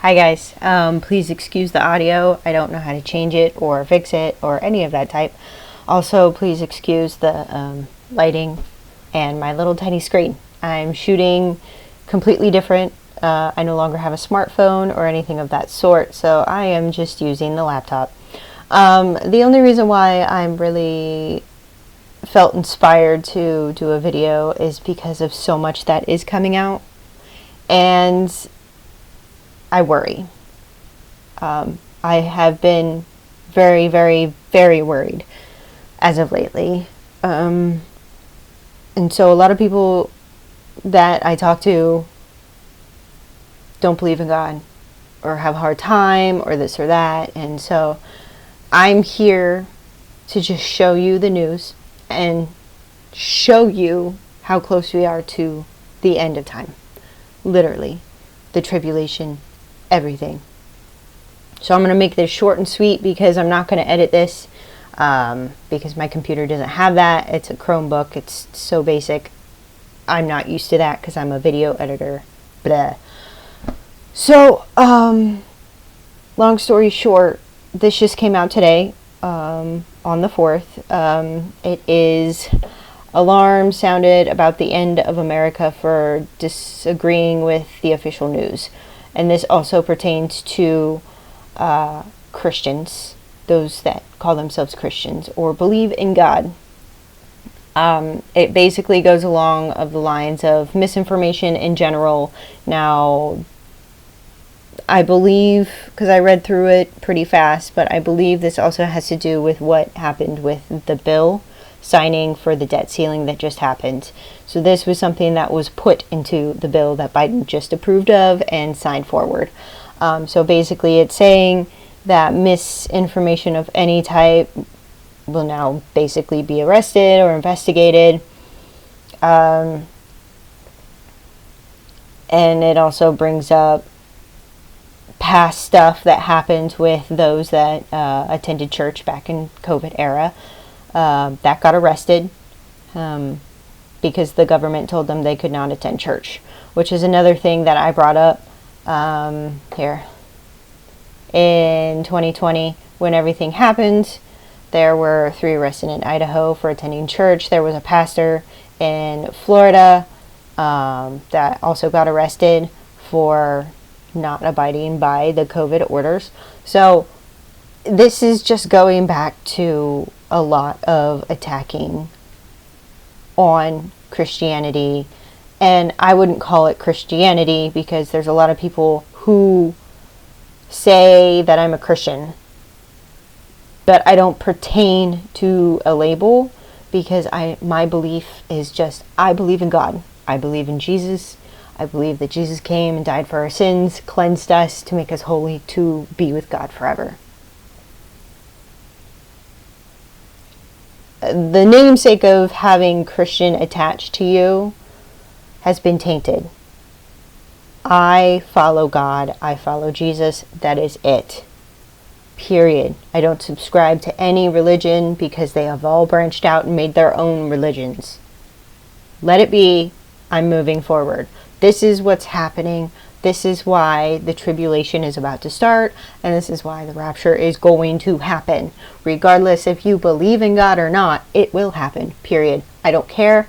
Hi guys, please excuse the audio. I don't know how to change it or fix it or any of that type. Also, please excuse the lighting and my little tiny screen. I'm shooting completely different. I no longer have a smartphone or anything of that sort, so I am just using the laptop. The only reason why I'm really felt inspired to do a video is because of so much that is coming out, and I worry. I have been very, very, very worried as of lately. And so a lot of people that I talk to don't believe in God or have a hard time or this or that. And so I'm here to just show you the news and show you how close we are to the end of time. Literally, the tribulation, everything. So I'm going to make this short and sweet because I'm not going to edit this because my computer doesn't have that. It's a Chromebook. It's so basic. I'm not used to that because I'm a video editor. Blah. So, long story short, this just came out today on the 4th. It is alarm sounded about the end of America for disagreeing with the official news. And this also pertains to Christians, those that call themselves Christians or believe in God. It basically goes along of the lines of misinformation in general. Now, I believe, because I read through it pretty fast, but I believe this also has to do with what happened with the bill signing for the debt ceiling that just happened. So this was something that was put into the bill that Biden just approved of and signed forward. So basically it's saying that misinformation of any type will now basically be arrested or investigated. And it also brings up past stuff that happened with those that attended church back in COVID era that got arrested because the government told them they could not attend church, which is another thing that I brought up here. In 2020, when everything happened, there were 3 arrested in Idaho for attending church. There was a pastor in Florida that also got arrested for not abiding by the COVID orders. So this is just going back to a lot of attacking on Christianity. And I wouldn't call it Christianity because there's a lot of people who say that I'm a Christian, but I don't pertain to a label because my belief is just, I believe in God. I believe in Jesus. I believe that Jesus came and died for our sins, cleansed us to make us holy, to be with God forever. The namesake of having Christian attached to you has been tainted. I follow God. I follow Jesus. That is it. Period. I don't subscribe to any religion because they have all branched out and made their own religions. Let it be. I'm moving forward. This is what's happening. This is why the tribulation is about to start, and this is why the rapture is going to happen. Regardless if you believe in God or not, it will happen. Period. I don't care.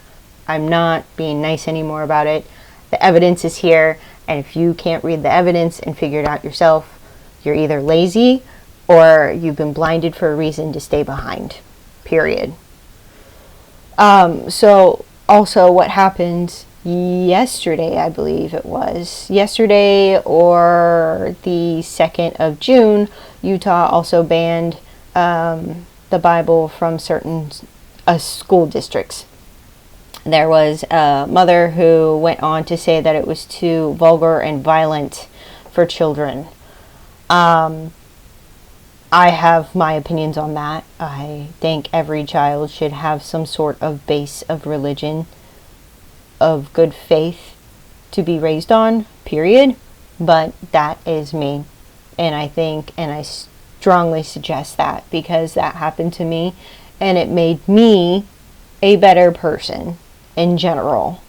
I'm not being nice anymore about it. The evidence is here, and if you can't read the evidence and figure it out yourself, you're either lazy or you've been blinded for a reason to stay behind. Period. So also what happened yesterday, I believe it was yesterday or the 2nd of June, Utah also banned the Bible from certain school districts. There was a mother who went on to say that it was too vulgar and violent for children. I have my opinions on that. I think every child should have some sort of base of religion, of good faith to be raised on, period. But that is me. And I think, and I strongly suggest that because that happened to me and it made me a better person in general.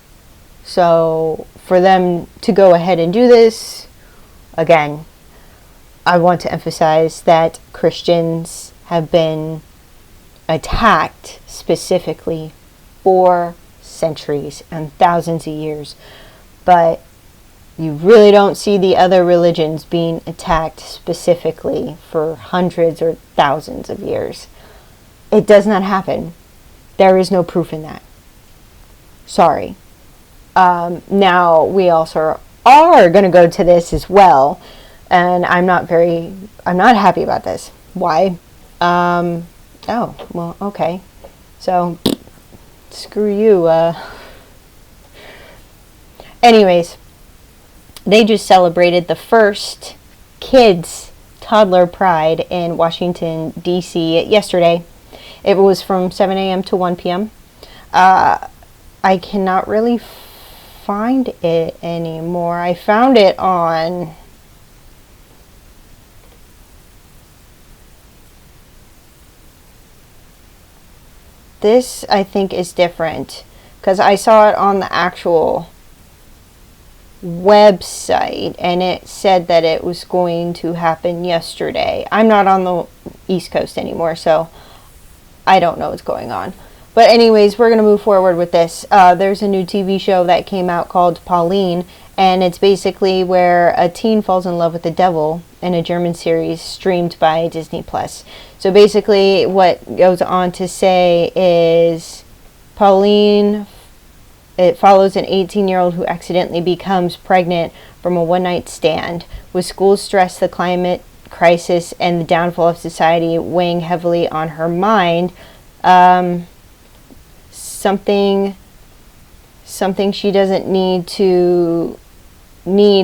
So for them to go ahead and do this, again, I want to emphasize that Christians have been attacked specifically for centuries and thousands of years, but you really don't see the other religions being attacked specifically for hundreds or thousands of years. It does not happen. There is no proof in that. Sorry. Now, we also are going to go to this as well, and I'm not happy about this. Why? Oh, well, okay. So, screw you. Anyways, they just celebrated the first kids' toddler pride in Washington, D.C. yesterday. It was from 7 a.m. to 1 p.m. I cannot really find it anymore. I found it on... This, I think, is different, because I saw it on the actual website, and it said that it was going to happen yesterday. I'm not on the East Coast anymore, so I don't know what's going on. But anyways, we're going to move forward with this. There's a new TV show that came out called Pauline, and it's basically where a teen falls in love with the devil in a German series streamed by Disney+. So basically what goes on to say is Pauline, it follows an 18-year-old who accidentally becomes pregnant from a one-night stand. With school stress, the climate crisis, and the downfall of society weighing heavily on her mind, something she doesn't need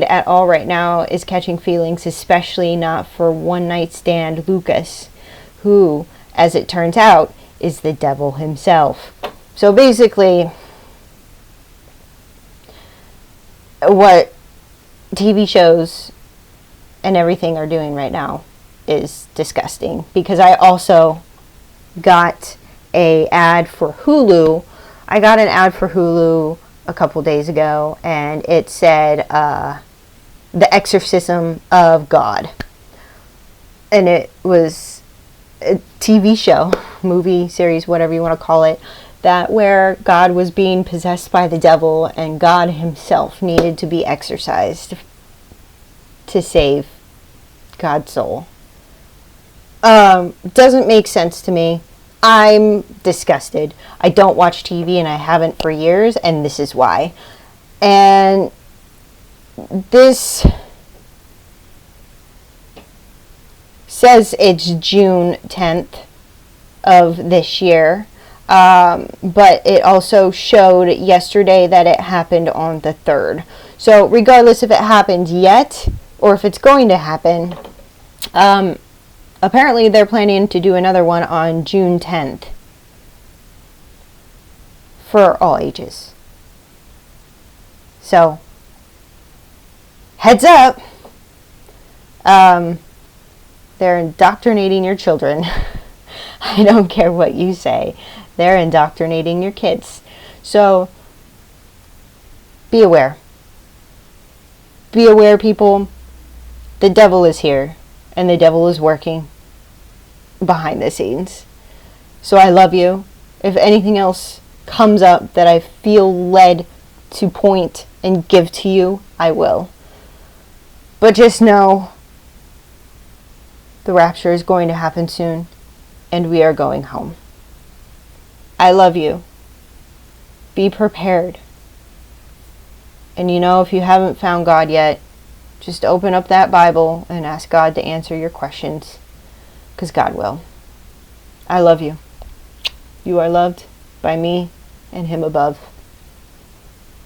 at all right now is catching feelings, especially not for one-night stand Lucas, who, as it turns out, is the devil himself. So basically, what TV shows and everything are doing right now is disgusting, because I also got an ad for Hulu. I got an ad for Hulu a couple days ago, and it said The Exorcism of God. And it was a TV show, movie, series, whatever you want to call it, that where God was being possessed by the devil, and God himself needed to be exorcised to save God's soul. Doesn't make sense to me. I'm disgusted. I don't watch TV, and I haven't for years, and this is why. And this says it's June 10th of this year, but it also showed yesterday that it happened on the 3rd. So regardless if it happened yet or if it's going to happen, apparently they're planning to do another one on June 10th for all ages. So, heads up, they're indoctrinating your children. I don't care what you say. They're indoctrinating your kids. So, be aware. Be aware, people. The devil is here, and the devil is working behind the scenes. So I love you. If anything else comes up that I feel led to point and give to you, I will. But just know the rapture is going to happen soon, and we are going home. I love you. Be prepared. And you know, if you haven't found God yet, just open up that Bible and ask God to answer your questions, because God will. I love you. You are loved by me and Him above.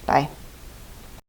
Bye.